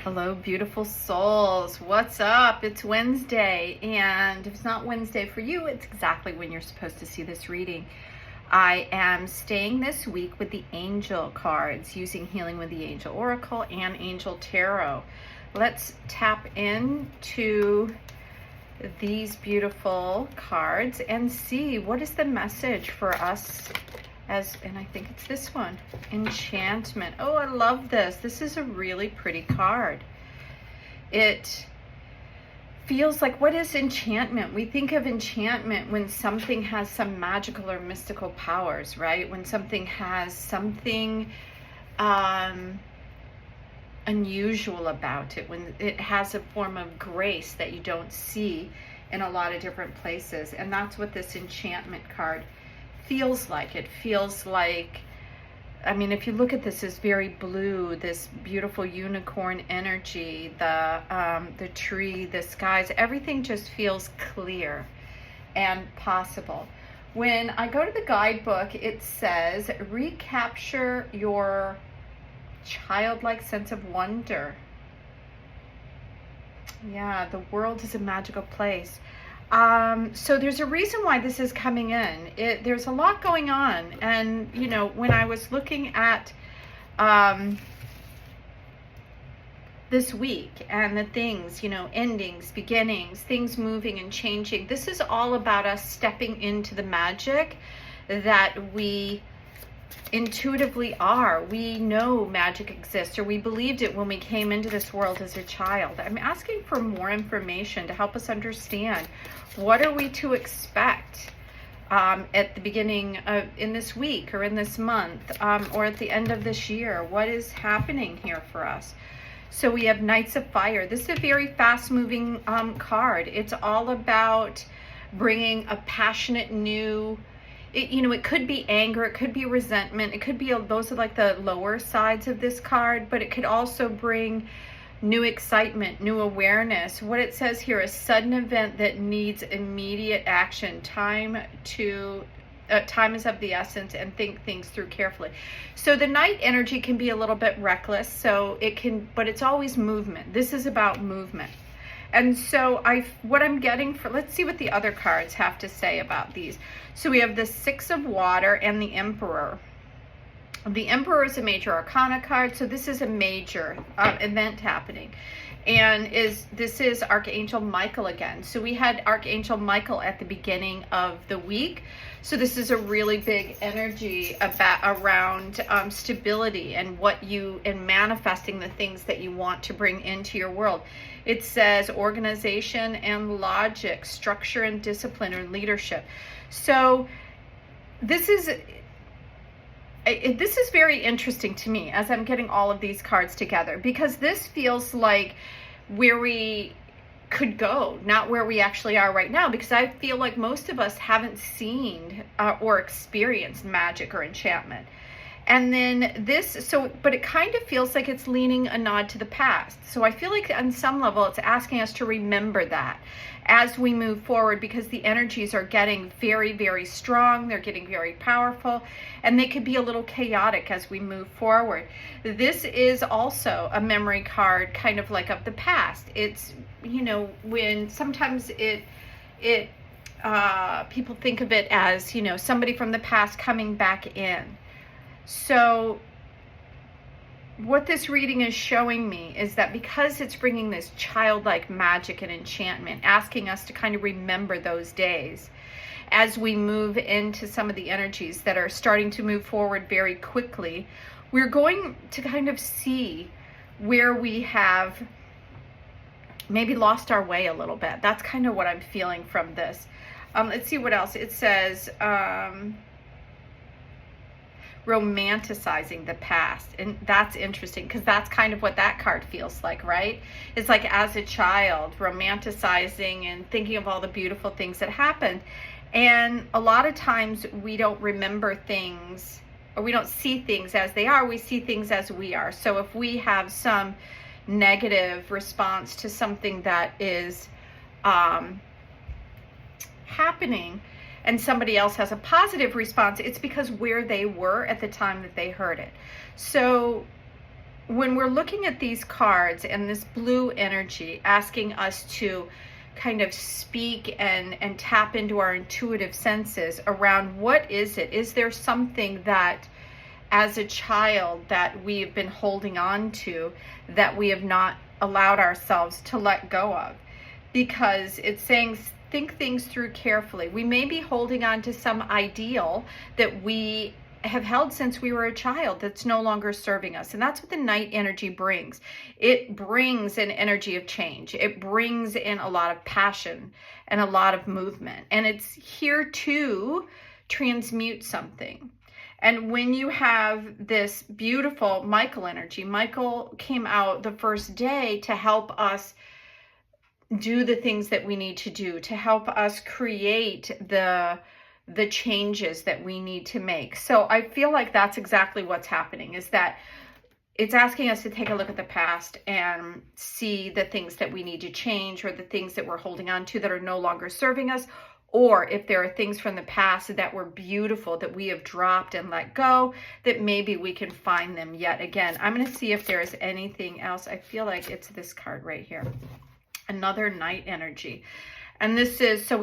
Hello, beautiful souls. What's up? It's Wednesday, and if it's not Wednesday for you, it's exactly when you're supposed to see this reading. I am staying this week with the angel cards using Healing with the Angel Oracle and Angel Tarot. Let's tap into these beautiful cards and see what is the message for us and I think it's this one, Enchantment. Oh, I love this. This is a really pretty card. It feels like, what is enchantment? We think of enchantment when something has some magical or mystical powers, right? When something has something unusual about it, when it has a form of grace that you don't see in a lot of different places. And that's what this enchantment card feels like. It feels like, I mean, if you look at this, is very blue, this beautiful unicorn energy, the tree, the skies, everything just feels clear and possible. When I go to the guidebook, it says, recapture your childlike sense of wonder. Yeah, the world is a magical place. So there's a reason why this is coming in. There's a lot going on. And, you know, when I was looking at this week and the things, you know, endings, beginnings, things moving and changing, this is all about us stepping into the magic that we intuitively are. We know magic exists, or we believed it when we came into this world as a child. I'm asking for more information to help us understand, what are we to expect at the beginning of in this week or in this month, or at the end of this year? What is happening here for us? So we have Knights of Fire. This is a very fast moving card. It's all about bringing a passionate new, it could be anger, it could be resentment, it could be, those are like the lower sides of this card, but it could also bring new excitement, new awareness. What it says here, a sudden event that needs immediate action. Time is of the essence, and think things through carefully. So the night energy can be a little bit reckless, but it's always movement. This is about movement. And so what I'm getting let's see what the other cards have to say about these. So we have the Six of Water and the Emperor. The Emperor is a major arcana card, so this is a major event happening. And this is Archangel Michael again. So we had Archangel Michael at the beginning of the week. So this is a really big energy around stability and and manifesting the things that you want to bring into your world. It says organization and logic, structure and discipline, or leadership. So this is very interesting to me as I'm getting all of these cards together, because this feels like where we could go, not where we actually are right now, because I feel like most of us haven't seen or experienced magic or enchantment. And then but it kind of feels like it's leaning a nod to the past. So I feel like on some level it's asking us to remember that as we move forward, because the energies are getting very, very strong. They're getting very powerful, and they could be a little chaotic as we move forward. This is also a memory card, kind of like of the past. It's, when sometimes people think of it as, somebody from the past coming back in. So what this reading is showing me is that because it's bringing this childlike magic and enchantment, asking us to kind of remember those days as we move into some of the energies that are starting to move forward very quickly, we're going to kind of see where we have maybe lost our way a little bit. That's kind of what I'm feeling from this. Let's see what else. It says, romanticizing the past. And that's interesting, because that's kind of what that card feels like, right? It's like, as a child, romanticizing and thinking of all the beautiful things that happened. And a lot of times we don't remember things, or we don't see things as they are. We see things as we are. So if we have some negative response to something that is happening, and somebody else has a positive response, it's because where they were at the time that they heard it. So when we're looking at these cards and this blue energy asking us to kind of speak and tap into our intuitive senses around what is it? Is there something that as a child that we've been holding on to that we have not allowed ourselves to let go of? Because it's saying think things through carefully. We may be holding on to some ideal that we have held since we were a child that's no longer serving us. And that's what the night energy brings. It brings an energy of change. It brings in a lot of passion and a lot of movement. And it's here to transmute something. And when you have this beautiful Michael energy, Michael came out the first day to help us do the things that we need to do, to help us create the changes that we need to make. So I feel like that's exactly what's happening, is that it's asking us to take a look at the past and see the things that we need to change, or the things that we're holding on to that are no longer serving us, or if there are things from the past that were beautiful that we have dropped and let go, that maybe we can find them yet again. I'm going to see if there's anything else. I feel like it's this card right here. Another night energy. And this is, so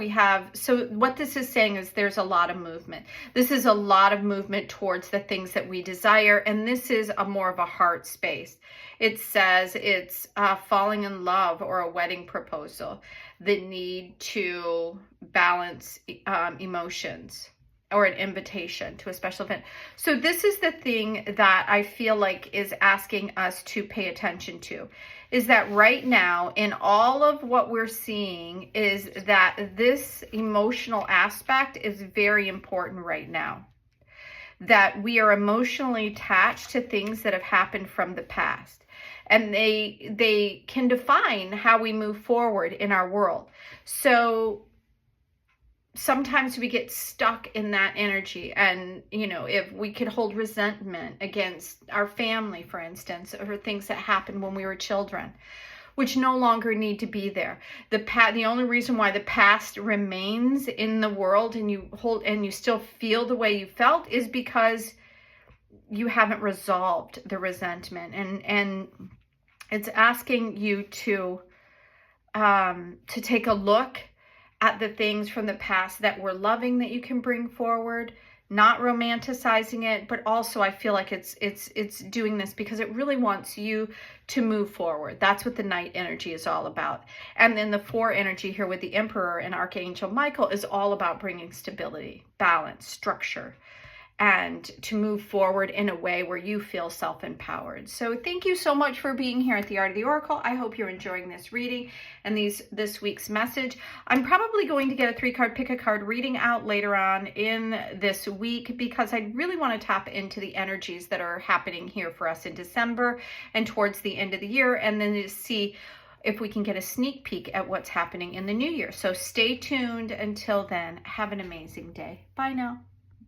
what this is saying is there's a lot of movement. This is a lot of movement towards the things that we desire. And this is a more of a heart space. It says it's falling in love or a wedding proposal, the need to balance emotions, or an invitation to a special event. So this is the thing that I feel like is asking us to pay attention to, is that right now in all of what we're seeing is that this emotional aspect is very important right now. That we are emotionally attached to things that have happened from the past. And they can define how we move forward in our world. So sometimes we get stuck in that energy. And, you know, if we could hold resentment against our family, for instance, or things that happened when we were children, which no longer need to be there. The only reason why the past remains in the world and you still feel the way you felt is because you haven't resolved the resentment. And it's asking you to take a look at the things from the past that were loving that you can bring forward, not romanticizing it, but also I feel like it's doing this because it really wants you to move forward. That's what the night energy is all about. And then the 4 energy here with the Emperor and Archangel Michael is all about bringing stability, balance, structure, and to move forward in a way where you feel self-empowered. So thank you so much for being here at the Art of the Oracle. I hope you're enjoying this reading and this week's message. I'm probably going to get a 3-card pick a card reading out later on in this week, because I really want to tap into the energies that are happening here for us in December and towards the end of the year, and then to see if we can get a sneak peek at what's happening in the new year. So stay tuned until then. Have an amazing day. Bye now.